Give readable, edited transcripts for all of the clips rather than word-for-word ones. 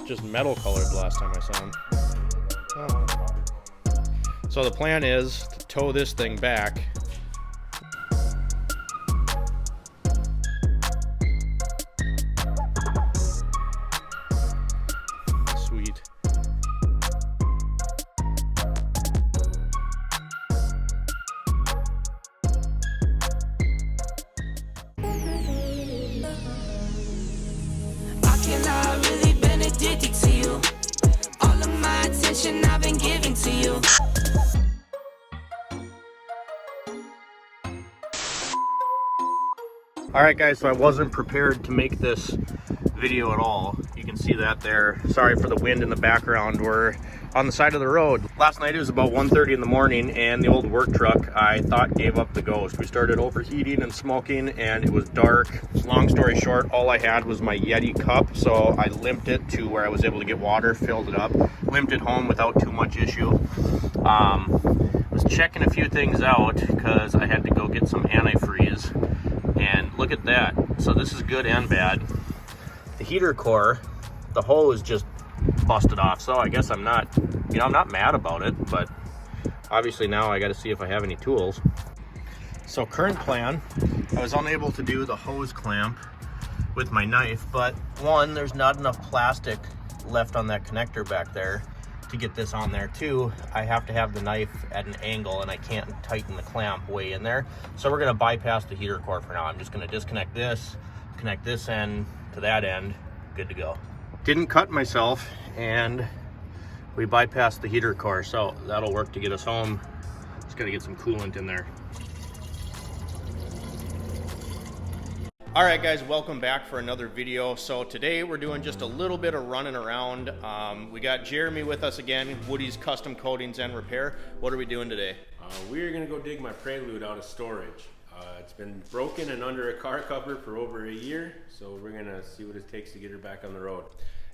just metal colored the last time I saw him. Oh. So the plan is to tow this thing back. Sweet. I've really been addicted to you. All of my attention I've been giving to you. Alright guys, so I wasn't prepared to make this video at all. You can see that there. Sorry for the wind in the background. We're on the side of the road. Last night it was about 1:30 in the morning and the old work truck I thought gave up the ghost. We started overheating and smoking and it was dark. Long story short, all I had was my Yeti cup, so I limped it to where I was able to get water, filled it up, limped it home without too much issue. Was checking a few things out because I had to go get some antifreeze. And look at that. So this is good and bad. The heater core, the hose just busted off. So I guess I'm not mad about it, but obviously now I got to see if I have any tools. So current plan, I was unable to do the hose clamp with my knife, but one, there's not enough plastic left on that connector back there to get this on there. Two, I have to have the knife at an angle and I can't tighten the clamp way in there. So we're gonna bypass the heater core for now. I'm just gonna disconnect this, connect this end to that end, good to go. Didn't cut myself and we bypassed the heater core, so that'll work to get us home. Just gotta get some coolant in there. All right guys, welcome back for another video. So today we're doing just a little bit of running around. We got Jeremy with us again, Woody's Custom Coatings and Repair. What are we doing today? We're gonna go dig my Prelude out of storage. It's been broken and under a car cover for over a year, so we're gonna see what it takes to get her back on the road.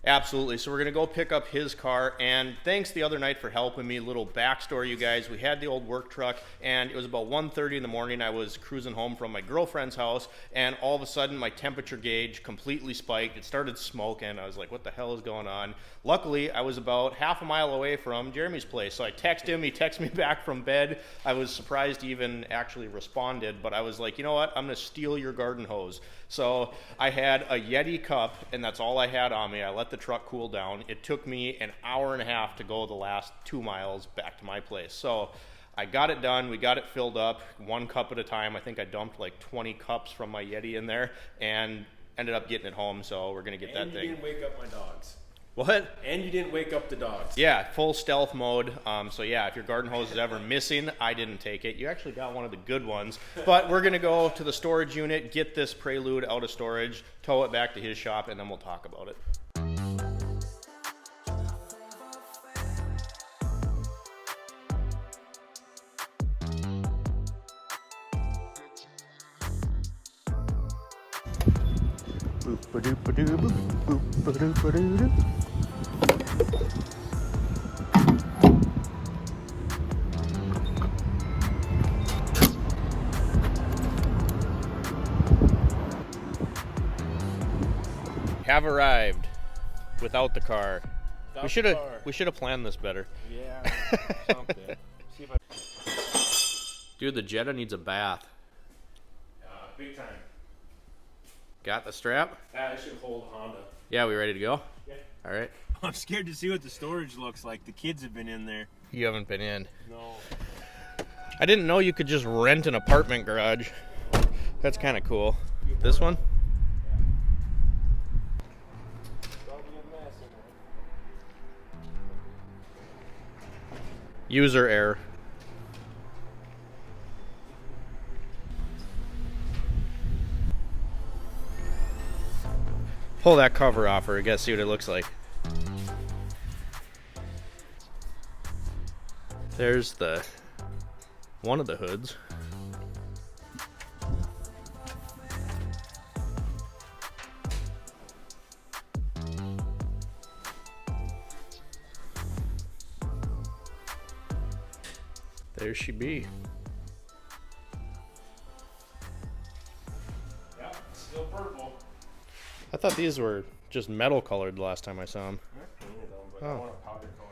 Absolutely. So we're going to go pick up his car, and thanks the other night for helping me. Little backstory, you guys. We had the old work truck and it was about 1:30 in the morning. I was cruising home from my girlfriend's house and all of a sudden my temperature gauge completely spiked. It started smoking. I was like, what the hell is going on? Luckily, I was about half a mile away from Jeremy's place. So I texted him, he texted me back from bed. I was surprised he even actually responded, but I was like, you know what? I'm going to steal your garden hose. So I had a Yeti cup and that's all I had on me. I let the truck cool down. It took me an hour and a half to go the last 2 miles back to my place. So I got it done. We got it filled up 1 cup at a time. I think I dumped like 20 cups from my Yeti in there and ended up getting it home. So we're going to get that thing. And you didn't wake up my dogs. What? And you didn't wake up the dogs. Yeah, full stealth mode. So yeah, if your garden hose is ever missing, I didn't take it. You actually got one of the good ones. But we're going to go to the storage unit, get this Prelude out of storage, tow it back to his shop, and then we'll talk about it. Have arrived without the car. We should have planned this better. Yeah, something. See if I... Dude, the Jetta needs a bath. Big time. Got the strap? That should hold Honda. Yeah, we ready to go? Yeah. All right. I'm scared to see what the storage looks like. The kids have been in there. You haven't been in. No. I didn't know you could just rent an apartment garage. That's kind of cool. This one? User error. Pull that cover off or get see what it looks like. There's the one of the hoods. There she be. Yep, still purple. I thought these were just metal colored the last time I saw them. but I want to powder coat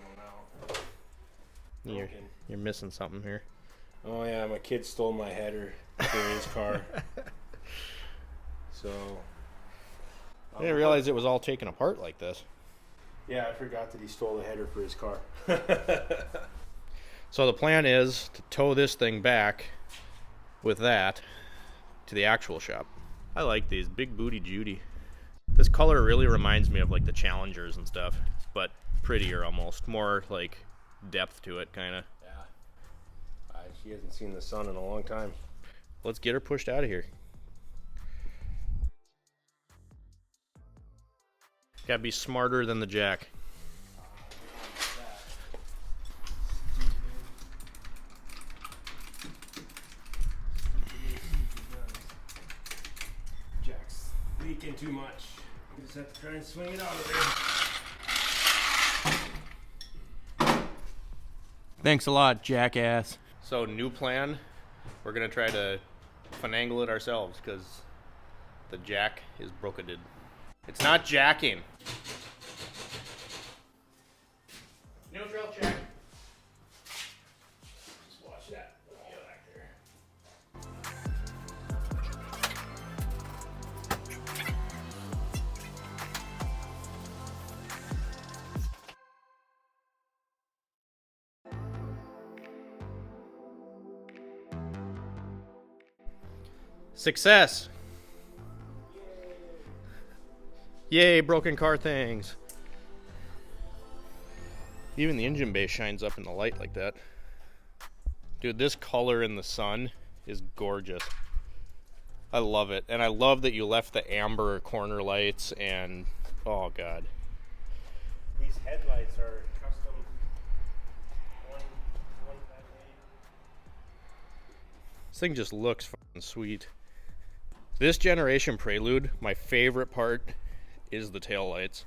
them now. You're missing something here. Oh yeah, my kid stole my header for his car. So I didn't realize it was all taken apart like this. yeah, I forgot that he stole the header for his car. So the plan is to tow this thing back with that to the actual shop. I like these, Big Booty Judy. This color really reminds me of like the Challengers and stuff, but prettier almost, more like depth to it kind of. Yeah. She hasn't seen the sun in a long time. Let's get her pushed out of here. Gotta be smarter than the jack. Jack's leaking too much. We just have to try and swing it out of there. Thanks a lot, jackass. So new plan, we're gonna try to finagle it ourselves because the jack is broketed. It's not jacking. Neutral check. Just watch that. Yeah, back there. Success. Yay, broken car things. Even the engine bay shines up in the light like that. Dude, this color in the sun is gorgeous. I love it. And I love that you left the amber corner lights and, oh God. These headlights are custom 158. This thing just looks fucking sweet. This generation Prelude, my favorite part is the tail lights.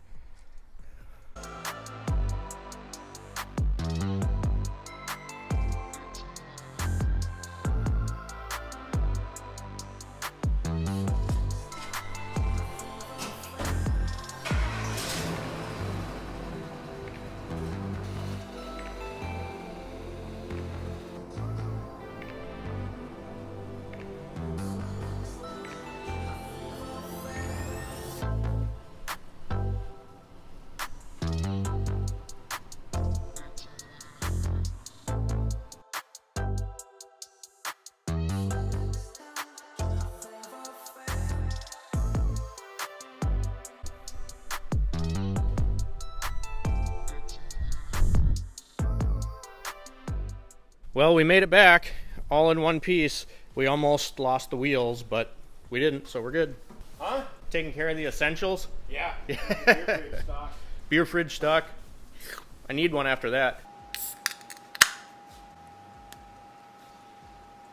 Well, we made it back all in one piece. We almost lost the wheels, but we didn't, so we're good. Huh? Taking care of the essentials. Yeah. Beer fridge stock. Beer fridge stock. I need one after that.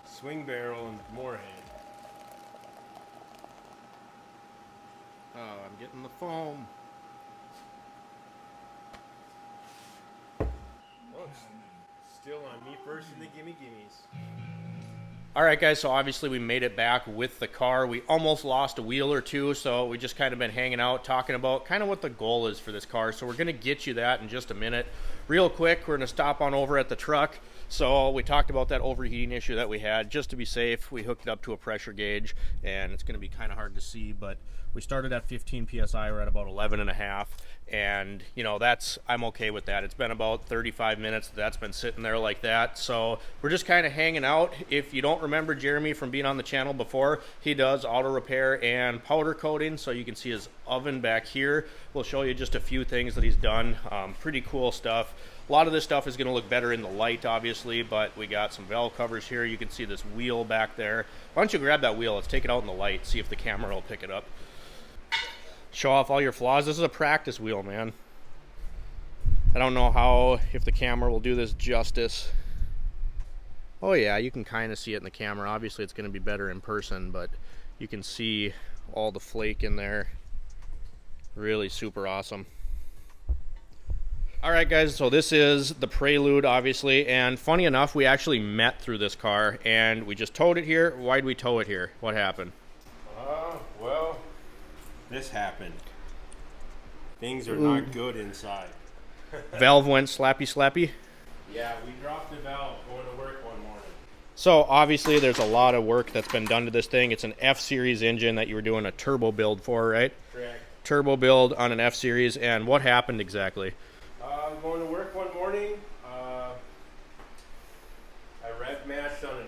Swing barrel and moorhead. Oh, I'm getting the foam. Still on me first in the gimme gimmies. All right, guys, so obviously we made it back with the car. We almost lost a wheel or two, so we just kind of been hanging out, talking about kind of what the goal is for this car. So we're going to get you that in just a minute. Real quick, we're going to stop on over at the truck. So we talked about that overheating issue that we had. Just to be safe, we hooked it up to a pressure gauge, and it's going to be kind of hard to see, but we started at 15 PSI. We're at about 11.5, and you know, I'm okay with that. It's been about 35 minutes that's been sitting there like that, so we're just kind of hanging out. If you don't remember Jeremy from being on the channel before, he does auto repair and powder coating, so you can see his oven back here. We'll show you just a few things that he's done. Pretty cool stuff. A lot of this stuff is going to look better in the light, obviously, but we got some valve covers here. You can see this wheel back there. Why don't you grab that wheel? Let's take it out in the light, see if the camera will pick it up. Show off all your flaws. This is a practice wheel, man. I don't know if the camera will do this justice. Oh yeah, you can kind of see it in the camera. Obviously it's going to be better in person, but you can see all the flake in there. Really super awesome. All right, guys, so this is the Prelude, obviously, and funny enough, we actually met through this car, and we just towed it here. Why'd we tow it here? What happened? Well, this happened. Things are not good inside. Valve went slappy. Yeah, we dropped the valve going to work one morning. So obviously there's a lot of work that's been done to this thing. It's an F-Series engine that you were doing a turbo build for, right? Correct. Turbo build on an F-Series, and what happened exactly? Going to work one morning, I rev matched on a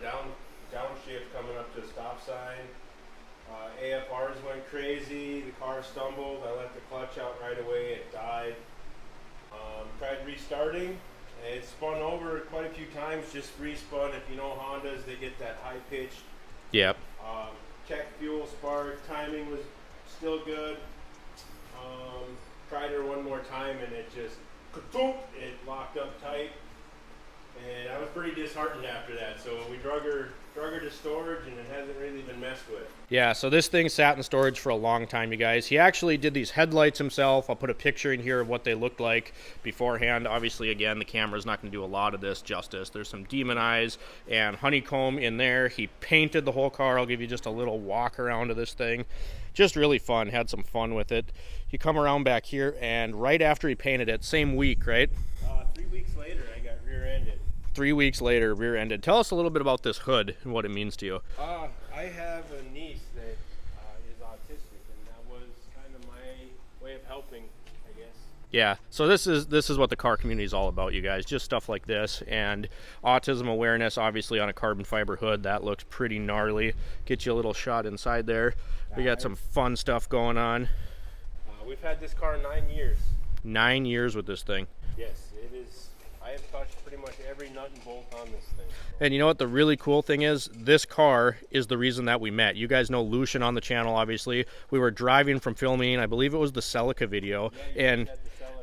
downshift coming up to a stop sign. AFRs went crazy, the car stumbled, I let the clutch out right away, it died. Tried restarting, it spun over quite a few times, just respun. If you know Hondas, they get that high pitched. Yep. Checked fuel spark, timing was still good. Tried her one more time and it just, it locked up tight. And I was pretty disheartened after that, so we drug her to storage, and it hasn't really been messed with. Yeah, so this thing sat in storage for a long time, you guys. He actually did these headlights himself. I'll put a picture in here of what they looked like beforehand. Obviously, again, the camera's not going to do a lot of this justice. There's some demon eyes and honeycomb in there. He painted the whole car. I'll give you just a little walk around of this thing. Just really fun. Had some fun with it. You come around back here, and right after he painted it, same week, right? 3 weeks later, I got rear-ended. 3 weeks later, rear-ended. Tell us a little bit about this hood and what it means to you. I have a niece that is autistic, and that was kind of my way of helping, I guess. Yeah, so this is what the car community is all about, you guys. Just stuff like this, and autism awareness, obviously on a carbon fiber hood. That looks pretty gnarly. Get you a little shot inside there. We got some fun stuff going on. We've had this car 9 years. 9 years with this thing. Yes, it is. I have touched pretty much every nut and bolt on this thing. And you know what the really cool thing is? This car is the reason that we met. You guys know Lucian on the channel, obviously. We were driving from filming, I believe it was the Celica video, and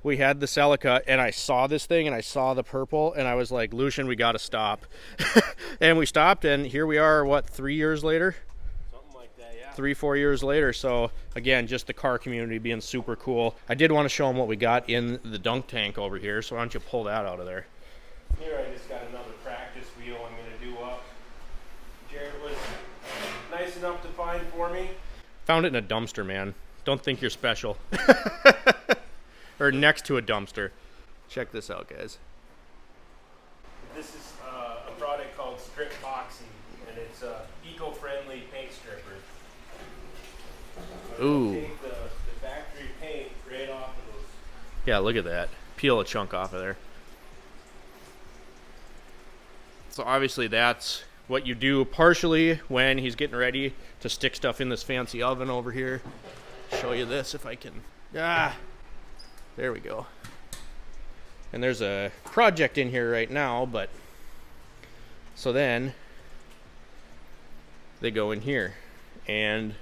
we had the Celica, and I saw this thing, and I saw the purple, and I was like, Lucian, we got to stop. And we stopped, and here we are, what, 3 years later? 3-4 years later. So again, just the car community being super cool. I did want to show them what we got in the dunk tank over here, so why don't you pull that out of there? Here I just got another practice wheel I'm going to do up. Jared was nice enough to find for me. Found it in a dumpster, man. Don't think you're special. Or next to a dumpster. Check this out, guys. This is a product called Strip Boxy, and it's a eco-friendly paint stripper. Ooh. Take the factory paint right off of those. Yeah, look at that. Peel a chunk off of there. So obviously that's what you do partially when he's getting ready to stick stuff in this fancy oven over here. Show you this if I can. There we go. And there's a project in here right now, but so then they go in here and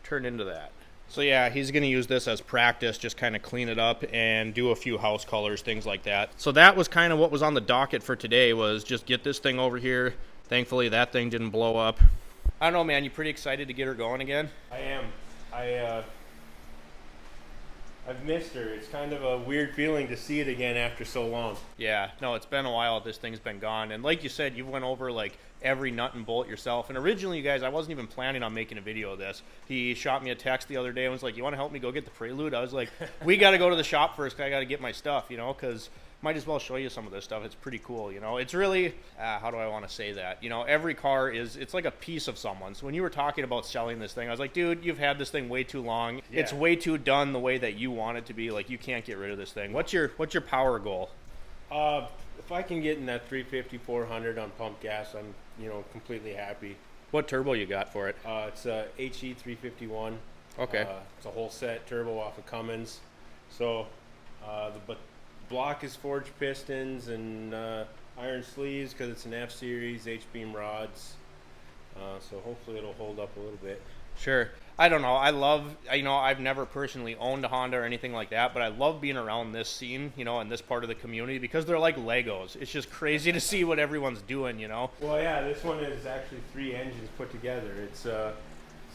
turn into that. So yeah, he's going to use this as practice, just kind of clean it up and do a few house colors, things like that. So that was kind of what was on the docket for today, was just get this thing over here. Thankfully, that thing didn't blow up. I don't know, man. You pretty excited to get her going again? I am. I've missed her. It's kind of a weird feeling to see it again after so long. Yeah, no, it's been a while this thing's been gone. And like you said, you went over like every nut and bolt yourself. And originally, you guys, I wasn't even planning on making a video of this. He shot me a text the other day and was like, you want to help me go get the Prelude? I was like, we got to go to the shop first. I got to get my stuff, you know, because might as well show you some of this stuff. It's pretty cool, you know. It's really, how do I want to say that? You know, every car it's like a piece of someone. So when you were talking about selling this thing, I was like, dude, you've had this thing way too long. Yeah. It's way too done the way that you want it to be. Like, you can't get rid of this thing. What's your power goal? If I can get in that 350, 400 on pump gas, I'm, completely happy. What turbo you got for it? It's a HE 351. Okay. It's a whole set turbo off of Cummins. So, but block is forged pistons and iron sleeves because it's an F-Series, H-beam rods. So hopefully it'll hold up a little bit. Sure. I don't know. I love, I've never personally owned a Honda or anything like that, but I love being around this scene, and this part of the community because they're like Legos. It's just crazy to see what everyone's doing, Well, yeah, this one is actually 3 engines put together. It's a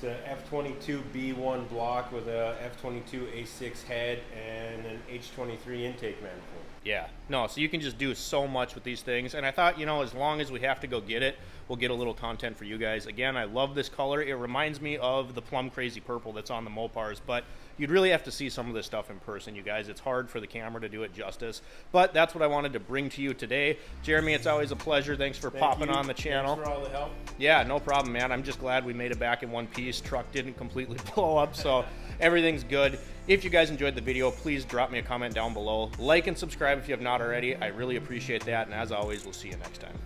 F22 B1 block with a F22 A6 head and an H23 intake manifold. Yeah. No, so you can just do so much with these things. And I thought, as long as we have to go get it, we'll get a little content for you guys. Again, I love this color. It reminds me of the plum crazy purple that's on the Mopars, but You'd really have to see some of this stuff in person, you guys. It's hard for the camera to do it justice, but that's what I wanted to bring to you today. Jeremy, it's always a pleasure. Thanks for popping on the channel. Thanks for all the help. Yeah, no problem, man. I'm just glad we made it back in one piece. Truck didn't completely blow up, so everything's good. If you guys enjoyed the video, please drop me a comment down below. Like and subscribe if you have not already. I really appreciate that, and as always, we'll see you next time.